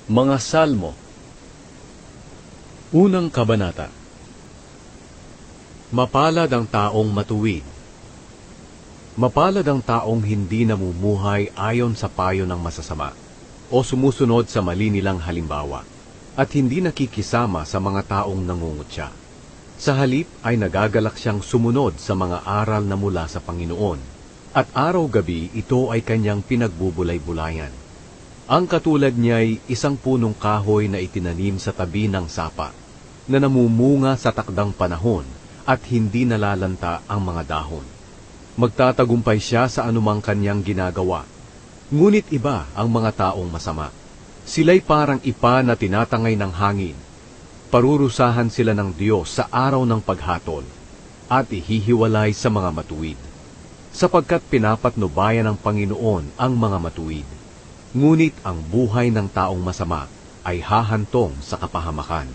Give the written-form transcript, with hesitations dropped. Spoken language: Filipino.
Mga Salmo. Unang Kabanata. Mapalad ang taong matuwid. Mapalad ang taong hindi namumuhay ayon sa payo ng masasama, o sumusunod sa mali nilang halimbawa, at hindi nakikisama sa mga taong nangungutya. Sa halip ay nagagalak siyang sumunod sa mga aral na mula sa Panginoon, at araw-gabi ito ay kanyang pinagbubulay-bulayan. Ang katulad niya'y isang punong kahoy na itinanim sa tabi ng sapa, na namumunga sa takdang panahon at hindi nalalanta ang mga dahon. Magtatagumpay siya sa anumang kanyang ginagawa. Ngunit iba ang mga taong masama. Sila'y parang ipa na tinatangay ng hangin. Parurusahan sila ng Diyos sa araw ng paghatol at ihihiwalay sa mga matuwid. Sapagkat pinapatnubayan ng Panginoon ang mga matuwid. Ngunit ang buhay ng taong masama ay hahantong sa kapahamakan.